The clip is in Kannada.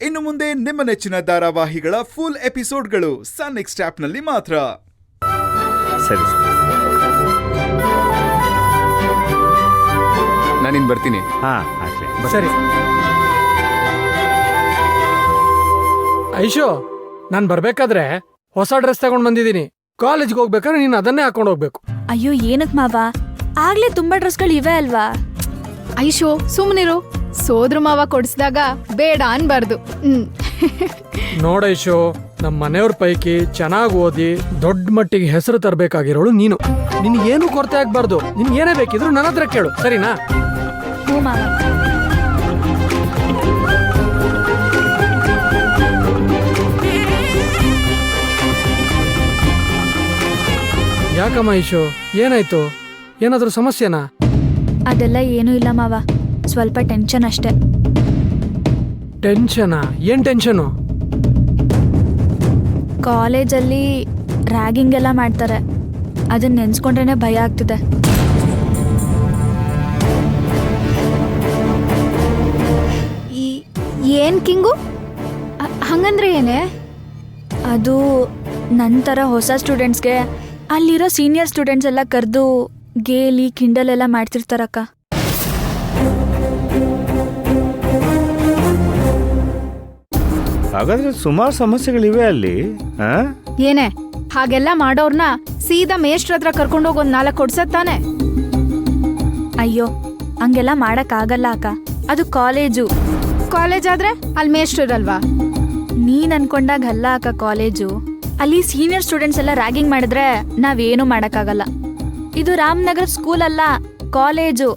ಇನ್ನು ಮುಂದೆ ನಿಮ್ಮ ನೆಚ್ಚಿನ ಧಾರಾವಾಹಿಗಳ ಫುಲ್ ಎಪಿಸೋಡ್ಗಳು ಸನ್ ನೆಕ್ಸ್ಟ್ ಆಪ್ನಲ್ಲಿ ಮಾತ್ರ. ಸರಿ ನಾನಿನ್ ಬರ್ತೀನಿ. ಸರಿ ಐಶೋ, ನಾನ್ ಬರ್ಬೇಕಾದ್ರೆ ಹೊಸ ಡ್ರೆಸ್ ತಗೊಂಡ್ ಬಂದಿದ್ದೀನಿ. ಕಾಲೇಜ್ಗೆ ಹೋಗ್ಬೇಕಾದ್ರೆ ನೀನ್ ಅದನ್ನೇ ಹಾಕೊಂಡ್ ಹೋಗ್ಬೇಕು. ಅಯ್ಯೋ ಏನಕ್ ಮಾವ, ಆಗ್ಲೇ ತುಂಬಾ ಡ್ರೆಸ್ಗಳು ಇವೆ ಅಲ್ವಾ. ಐಶೋ ಸುಮ್ನಿರು, ಸೋದ್ರ ಮಾವ ಕೊಡಿಸಿದಾಗ ಬೇಡ ಅನ್ಬಾರ್ದು. ನೋಡೈಶೋ, ನಮ್ ಮನೆಯವ್ರ ಪೈಕಿ ಚೆನ್ನಾಗಿ ಓದಿ ದೊಡ್ಡ ಮಟ್ಟಿಗೆ ಹೆಸರು ತರಬೇಕಾಗಿರೋಳು ನೀನು. ನಿನ್ಗೇನು ಕೊರತೆ ಆಗ್ಬಾರ್ದು. ನಿನ್ಗೆ ಏನೇ ಬೇಕಿದ್ರು ನನ್ನ ಹತ್ರ ಕೇಳು, ಸರಿನಾ? ಹ್ಞೂ ಮಾವ. ಯಾಕಮ್ಮ ಐಶೋ, ಏನಾಯ್ತು? ಏನಾದ್ರೂ ಸಮಸ್ಯೆನಾ? ಅದೆಲ್ಲ ಏನೂ ಇಲ್ಲ ಮಾವ, ಸ್ವಲ್ಪ ಟೆನ್ಷನ್ ಅಷ್ಟೇ. ಟೆನ್ಷನಾ? ಏನ್ ಟೆನ್ಷನು? ಕಾಲೇಜಲ್ಲಿ ರ್ಯಾಗಿಂಗ್ ಎಲ್ಲ ಮಾಡ್ತಾರೆ, ಅದನ್ನ ನೆನ್ಸ್ಕೊಂಡ್ರೇನೆ ಭಯ ಆಗ್ತಿದೆ. ಏನ್ ಕಿಂಗು? ಹಂಗಂದ್ರೆ ಏನೇ? ಅದು ನಂತರ ಹೊಸ ಸ್ಟೂಡೆಂಟ್ಸ್ಗೆ ಅಲ್ಲಿರೋ ಸೀನಿಯರ್ ಸ್ಟೂಡೆಂಟ್ಸ್ ಎಲ್ಲ ಕರೆದು ಗೇಲಿ ಕಿಂಡಲ್ ಎಲ್ಲ ಮಾಡ್ತಿರ್ತಾರಕ್ಕ. ಹಾಗಾದ್ರೆ ಸುಮಾರು ಸಮಸ್ಯೆಗಳಿವೆ ಅಲ್ಲಿ. ಏನೇ ಹಾಗೆಲ್ಲ ಮಾಡೋರ್ನ ಸೀದಾ ಮೇಷ್ಟ್ರ ಹತ್ರ ಕರ್ಕೊಂಡೋಗಿ ಒಂದ್ 4 ಕೊಡ್ಸತ್ತಾನೆ. ಅಯ್ಯೋ ಹಂಗೆಲ್ಲ ಮಾಡಕ್ಕಾಗಲ್ಲ ಅಕ್ಕ, ಅದು ಕಾಲೇಜು. ಕಾಲೇಜ್ ಆದ್ರೆ ಅಲ್ಲಿ ಮೇಷ್ಟ್ರು ಇರಲ್ವಾ? ನೀನ್ ಅನ್ಕೊಂಡಾಗ ಅಲ್ಲ ಅಕ್ಕ ಕಾಲೇಜು. ಅಲ್ಲಿ ಸೀನಿಯರ್ ಸ್ಟೂಡೆಂಟ್ಸ್ ಎಲ್ಲ ರ್ಯಾಗಿಂಗ್ ಮಾಡಿದ್ರೆ ನಾವೇನು ಮಾಡಕ್ಕಾಗಲ್ಲ. ಇದು ರಾಮನಗರ ಸ್ಕೂಲ್ ಅಲ್ಲ, ಕಾಲೇಜು.